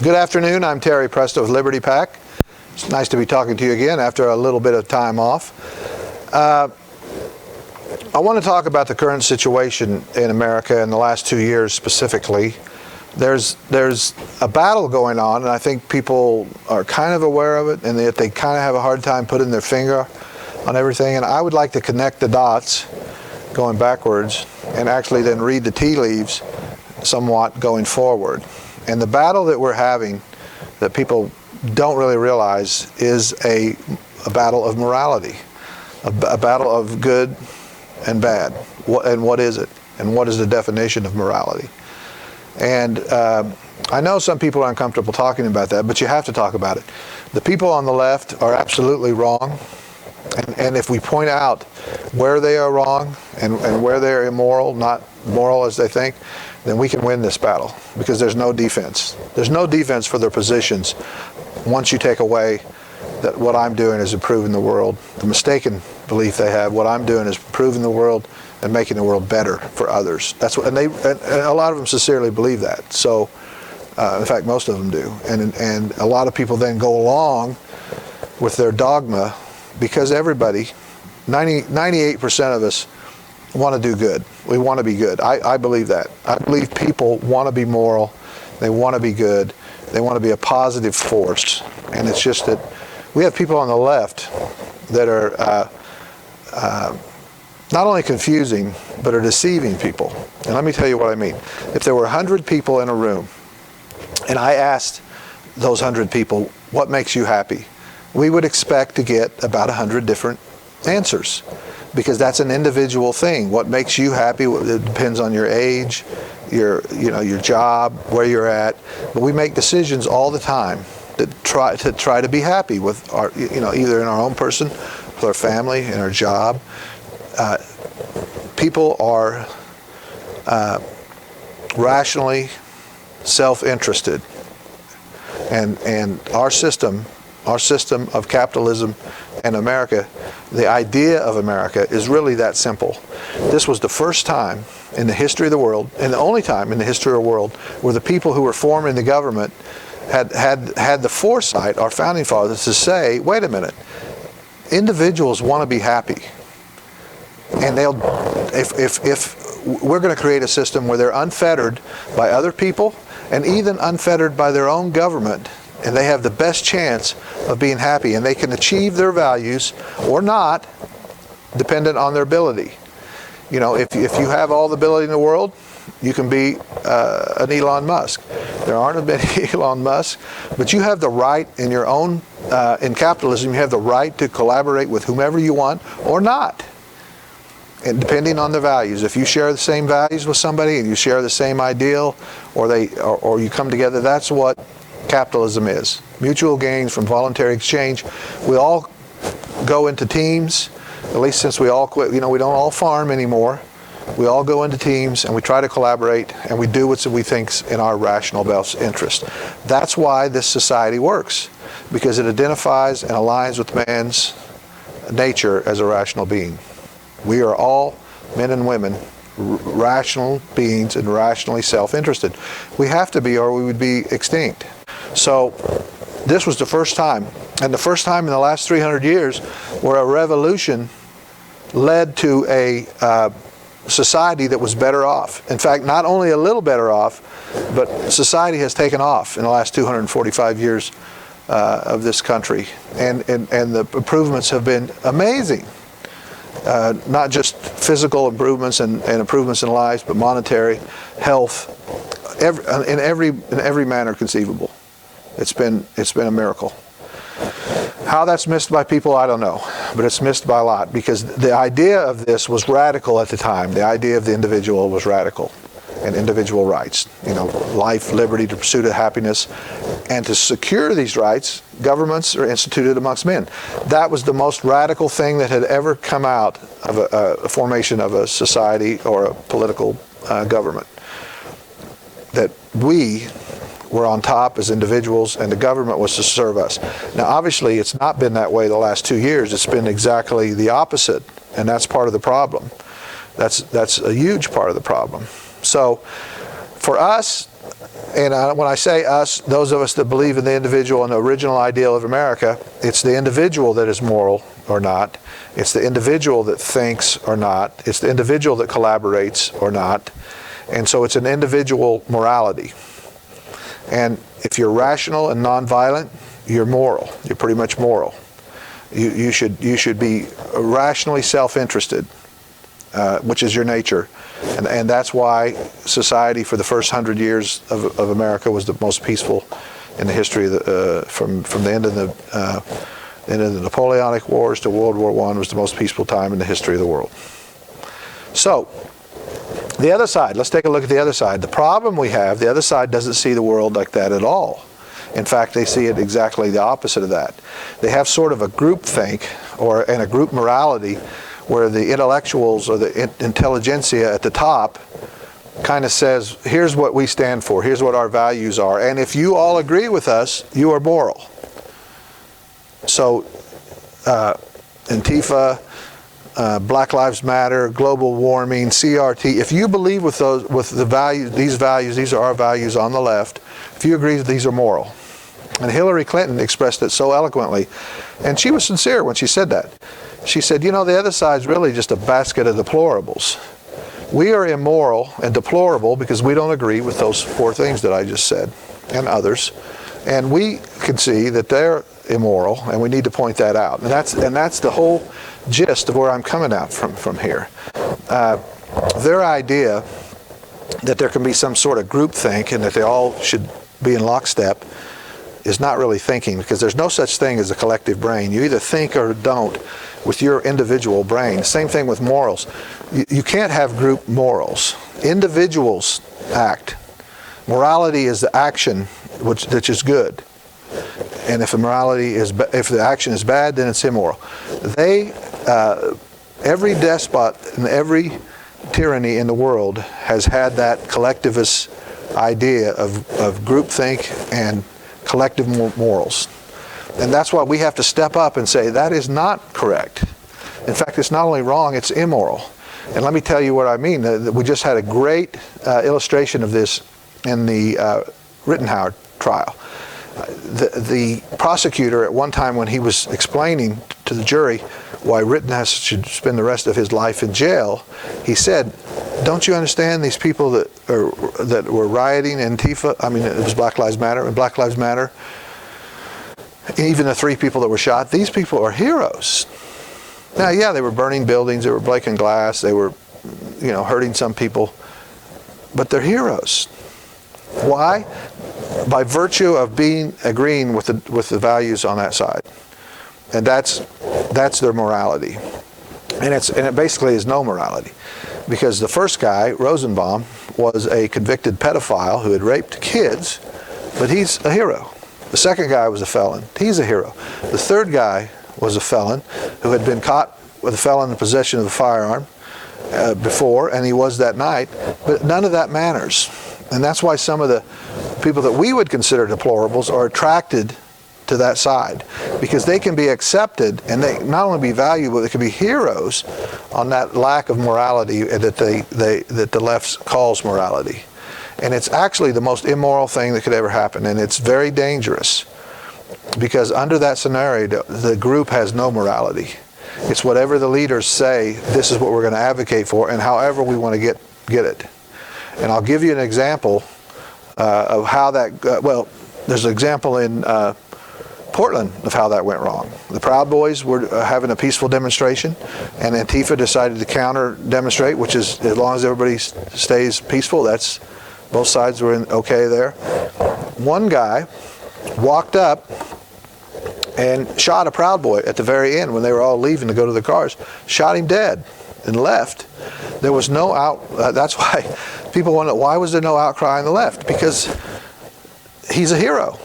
Good afternoon. I'm Terry Presto with Liberty PAC. It's nice to be talking to you again after a little bit of time off. I want to talk about the current situation in America in the last 2 years specifically. There's a battle going on, and I think people are kind of aware of it, and yet they kind of have a hard time putting their finger on everything. And I would like to connect the dots going backwards and actually then read the tea leaves somewhat going forward. And the battle that we're having that people don't really realize is a battle of morality, a battle of good and bad. And what is it? And what is the definition of morality? And I know some people are uncomfortable talking about that, but you have to talk about it. The people on the left are absolutely wrong. And if we point out where they are wrong and where they're immoral, not moral as they think, then we can win this battle, because there's no defense. There's no defense for their positions once you take away that what I'm doing is improving the world. The mistaken belief they have, what I'm doing is improving the world and making the world better for others. That's what, and a lot of them sincerely believe that. So, in fact, most of them do. And a lot of people then go along with their dogma, because everybody, 98% of us, want to do good. We want to be good. I believe that. I believe people want to be moral. They want to be good. They want to be a positive force. And it's just that we have people on the left that are not only confusing, but are deceiving people. And let me tell you what I mean. If there were 100 people in a room, and I asked those 100 people, what makes you happy? We would expect to get about 100 different answers, because that's an individual thing. What makes you happy, it depends on your age, your job, where you're at. But we make decisions all the time to try to be happy with our, either in our own person, with our family, in our job. People are rationally self-interested, and our system of capitalism and America, the idea of America is really that simple. This was the first time in the history of the world, and the only time in the history of the world, where the people who were forming the government had the foresight, our founding fathers, to say, wait a minute, individuals want to be happy. And if we're going to create a system where they're unfettered by other people, and even unfettered by their own government, and they have the best chance of being happy, and they can achieve their values or not, dependent on their ability. If you have all the ability in the world, you can be an Elon Musk. There aren't many Elon Musk, but you have the right in your own, in capitalism, you have the right to collaborate with whomever you want or not. And depending on the values, if you share the same values with somebody and you share the same ideal, or you come together, that's what capitalism is. Mutual gains from voluntary exchange. We all go into teams, at least since we all quit. We don't all farm anymore. We all go into teams and we try to collaborate, and we do what we think's in our rational best interest. That's why this society works, because it identifies and aligns with man's nature as a rational being. We are all men and women, rational beings and rationally self-interested. We have to be, or we would be extinct. So this was the first time, and the first time in the last 300 years where a revolution led to a society that was better off. In fact, not only a little better off, but society has taken off in the last 245 years of this country. And the improvements have been amazing. Not just physical improvements and improvements in lives, but monetary, health, in every manner conceivable. It's been a miracle. How that's missed by people, I don't know, but it's missed by a lot, because the idea of this was radical at the time. The idea of the individual was radical, and individual rights, life, liberty, the pursuit of happiness, and to secure these rights, governments are instituted amongst men. That was the most radical thing that had ever come out of a formation of a society or a political government. That we were on top as individuals, and the government was to serve us. Now, obviously, it's not been that way the last 2 years. It's been exactly the opposite, and that's part of the problem. That's a huge part of the problem. So, For us, and when I say us, those of us that believe in the individual and the original ideal of America, it's the individual that is moral or not. It's the individual that thinks or not. It's the individual that collaborates or not. And so it's an individual morality. And if you're rational and nonviolent, you're moral. You're pretty much moral. You should be rationally self-interested, which is your nature. And that's why society for the first 100 years of America was the most peaceful in the history of from the end of the Napoleonic Wars to World War I was the most peaceful time in the history of the world. So, the other side, let's take a look at the other side. The problem we have, the other side doesn't see the world like that at all. In fact, they see it exactly the opposite of that. They have sort of a group think and a group morality where the intellectuals or the intelligentsia at the top kind of says, here's what we stand for, here's what our values are, and if you all agree with us, you are moral. So, Antifa, Black Lives Matter, global warming, CRT, if you believe with the values, these are our values on the left, if you agree that these are moral. And Hillary Clinton expressed it so eloquently, and she was sincere when she said that. She said, you know, the other side's really just a basket of deplorables. We are immoral and deplorable because we don't agree with those four things that I just said, and others. And we can see that they're immoral, and we need to point that out. And that's the whole gist of where I'm coming out from here. Their idea that there can be some sort of groupthink and that they all should be in lockstep is not really thinking, because there's no such thing as a collective brain. You either think or don't with your individual brain. Same thing with morals. You can't have group morals. Individuals act. Morality is the action which is good. And if the action is bad, then it's immoral. Every despot and every tyranny in the world has had that collectivist idea of groupthink and collective morals. And that's why we have to step up and say that is not correct. In fact, it's not only wrong, it's immoral. And let me tell you what I mean. We just had a great illustration of this in the Rittenhouse trial. The prosecutor at one time, when he was explaining to the jury why Rittenhouse should spend the rest of his life in jail, he said, don't you understand these people that were rioting, Antifa, I mean, it was Black Lives Matter, and Black Lives Matter, even the 3 people that were shot, these people are heroes. Now, yeah, they were burning buildings, they were breaking glass, they were, hurting some people, but they're heroes. Why? By virtue of agreeing with the values on that side. And that's their morality. And it basically is no morality. Because the first guy, Rosenbaum, was a convicted pedophile who had raped kids, but he's a hero. The second guy was a felon. He's a hero. The third guy was a felon who had been caught with a felon in possession of a firearm before, and he was that night. But none of that matters. And that's why some of the people that we would consider deplorables are attracted to that side, because they can be accepted and they not only be valuable, they can be heroes on that lack of morality that the left calls morality. And it's actually the most immoral thing that could ever happen, and it's very dangerous, because under that scenario the group has no morality. It's whatever the leaders say, this is what we're going to advocate for, and however we want to get it. And I'll give you an example of how that, there's an example in Portland of how that went wrong. The Proud Boys were having a peaceful demonstration, and Antifa decided to counter demonstrate, which is, as long as everybody stays peaceful, that's, both sides were okay there. One guy walked up and shot a Proud Boy at the very end when they were all leaving to go to their cars, shot him dead and left. There was no that's why people wonder, why was there no outcry on the left? Because he's a hero.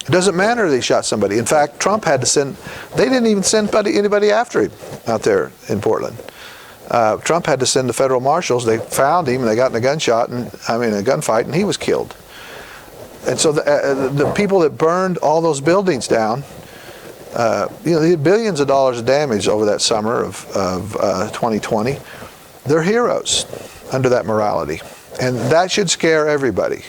It doesn't matter that he shot somebody. In fact, Trump had to send, they didn't even send anybody after him out there in Portland. Trump had to send the federal marshals. They found him and they got in a gunfight, and he was killed. And so the people that burned all those buildings down, they had billions of dollars of damage over that summer of 2020. They're heroes under that morality. And that should scare everybody,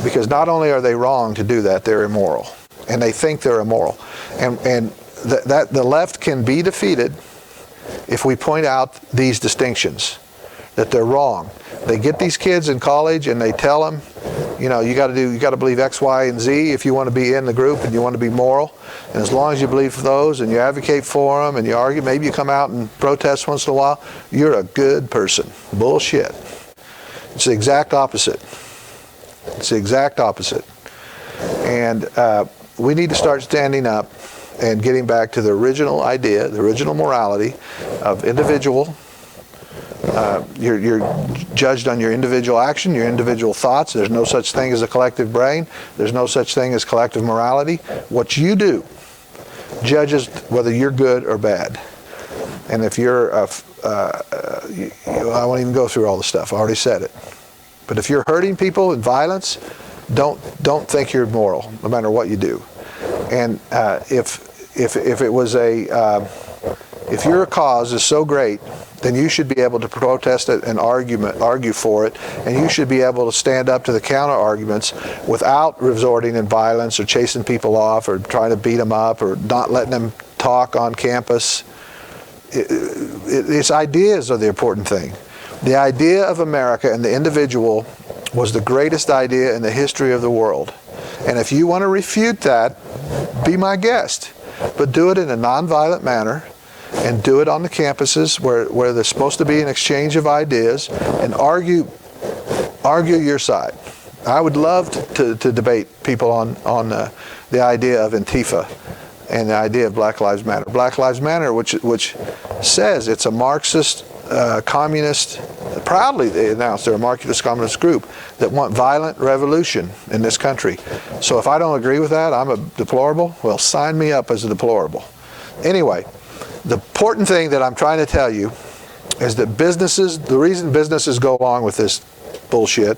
because not only are they wrong to do that, they're immoral. And they think they're immoral. And the left can be defeated if we point out these distinctions, that they're wrong. They get these kids in college and they tell them, you know, you got to believe X, Y, and Z if you want to be in the group and you want to be moral. And as long as you believe those and you advocate for them and you argue, maybe you come out and protest once in a while, you're a good person. Bullshit. It's the exact opposite. It's the exact opposite. And we need to start standing up and getting back to the original idea, the original morality of individual. You're judged on your individual action, your individual thoughts. There's no such thing as a collective brain. There's no such thing as collective morality. What you do judges whether you're good or bad. And if you're, I won't even go through all the stuff. I already said it. But if you're hurting people in violence, don't think you're moral, no matter what you do. And if it was if your cause is so great, then you should be able to protest it and argue for it, and you should be able to stand up to the counter arguments without resorting in violence or chasing people off or trying to beat them up or not letting them talk on campus. Its ideas are the important thing. The idea of America and the individual was the greatest idea in the history of the world. And if you want to refute that, be my guest. But do it in a nonviolent manner, and do it on the campuses where there's supposed to be an exchange of ideas, and argue your side. I would love to debate people on the idea of Antifa and the idea of Black Lives Matter. Black Lives Matter, which says it's a Marxist, communist, proudly they announce they're a Marxist communist group that want violent revolution in this country. So if I don't agree with that, I'm a deplorable. Well, sign me up as a deplorable. Anyway, the important thing that I'm trying to tell you is that the reason businesses go along with this bullshit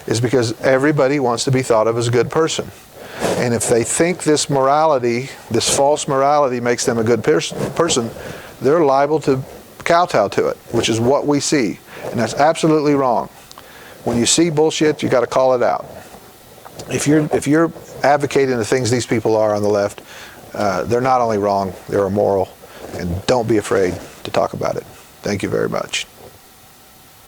is because everybody wants to be thought of as a good person. And if they think this morality, this false morality, makes them a good person, they're liable to kowtow to it, which is what we see. And that's absolutely wrong. When you see bullshit, you got to call it out. If you're advocating the things these people are on the left, they're not only wrong, they're immoral. And don't be afraid to talk about it. Thank you very much.